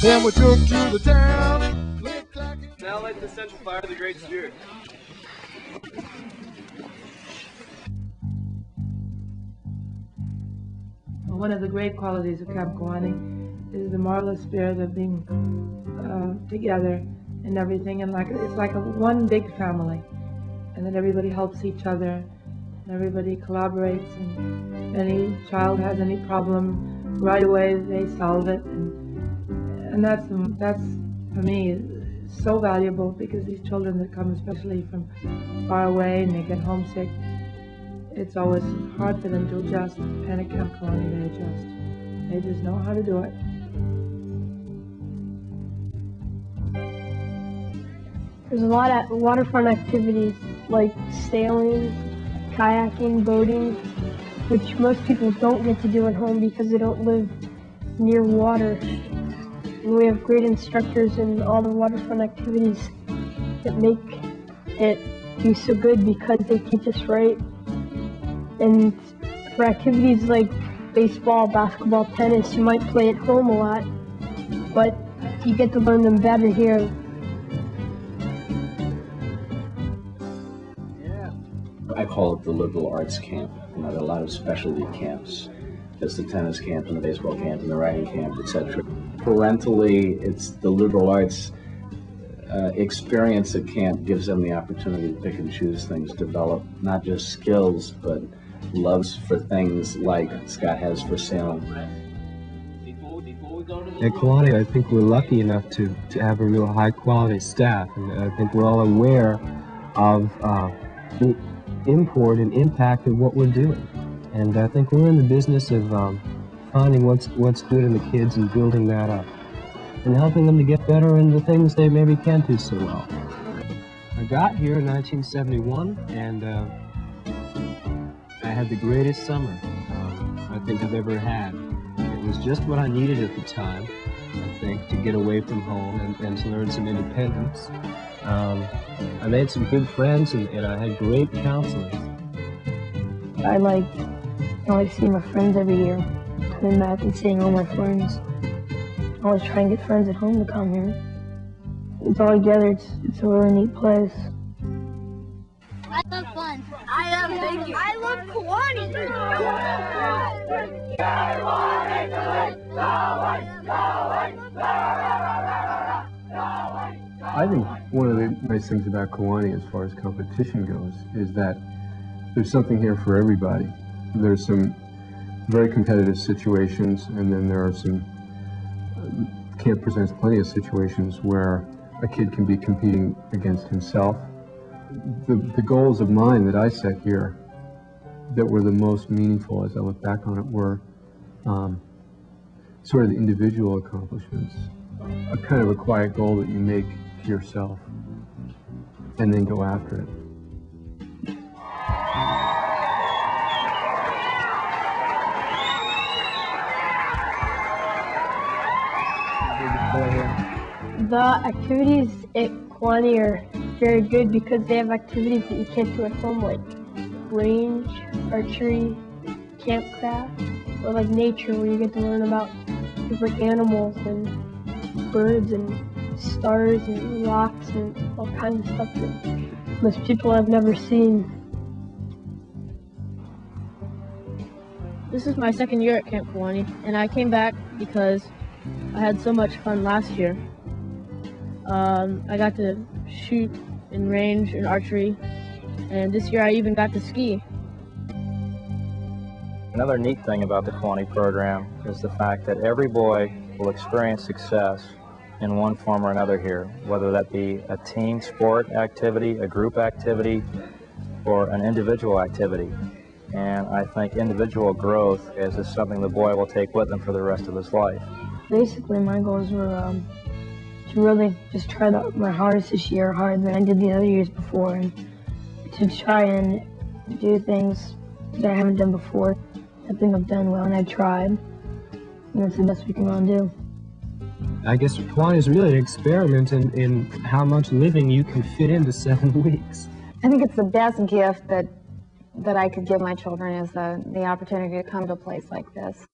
Then we took to the town. Now light the central fire of the Great Spirit. One of the great qualities of Camp Kawanhee is the marvelous spirit of being together and everything, and it's like one big family, and that everybody helps each other, and everybody collaborates, and any child has any problem, right away they solve it, and that's for me so valuable, because these children that come especially from far away and they get homesick, it's always hard for them to adjust, and at Camp Kawanhee they adjust. They just know how to do it. There's a lot of waterfront activities like sailing, kayaking, boating, which most people don't get to do at home because they don't live near water. And we have great instructors in all the waterfront activities that make it be so good because they teach us right. And for activities like baseball, basketball, tennis, you might play at home a lot, but you get to learn them better here. I call it the liberal arts camp. You know, there are a lot of specialty camps. There's the tennis camp and the baseball camp and the writing camp, etc. Parentally, it's the liberal arts experience at camp gives them the opportunity to pick and choose things, develop not just skills, but loves for things like Scott has for sailing. At Kawanhee, I think we're lucky enough to have a real high-quality staff, and I think we're all aware of the import and impact of what we're doing. And I think we're in the business of finding what's good in the kids and building that up, and helping them to get better in the things they maybe can't do so well. I got here in 1971, and I had the greatest summer I think I've ever had. It was just what I needed at the time, I think, to get away from home and to learn some independence. I made some good friends, and I had great counselors. I like seeing my friends every year, coming back and seeing all my friends. I always try and get friends at home to come here. It's all together, it's a really neat place. I love fun. I love thinking. I love Kawanhee. I think one of the nice things about Kawanhee as far as competition goes is that there's something here for everybody. There's some very competitive situations, and then there are some, camp presents plenty of situations where a kid can be competing against himself. The goals of mine that I set here that were the most meaningful as I look back on it were sort of the individual accomplishments, a kind of a quiet goal that you make to yourself and then go after it. The activities at Kawanhee are very good because they have activities that you can't do at home, like range, archery, campcraft, or like nature, where you get to learn about different animals and birds and stars and rocks and all kinds of stuff that most people have never seen. This is my second year at Camp Kawanhee, and I came back because I had so much fun last year. I got to shoot in range and archery, and this year I even got to ski. Another neat thing about the Kawanhee program is the fact that every boy will experience success in one form or another here, whether that be a team sport activity, a group activity, or an individual activity. And I think individual growth is something the boy will take with him for the rest of his life. Basically, my goals were to really just try my hardest this year, harder than I did the other years before, and to try and do things that I haven't done before. I think I've done well, and I tried, and that's the best we can all do. I guess Kawanhee is really an experiment in how much living you can fit into 7 weeks. I think it's the best gift that I could give my children is the opportunity to come to a place like this.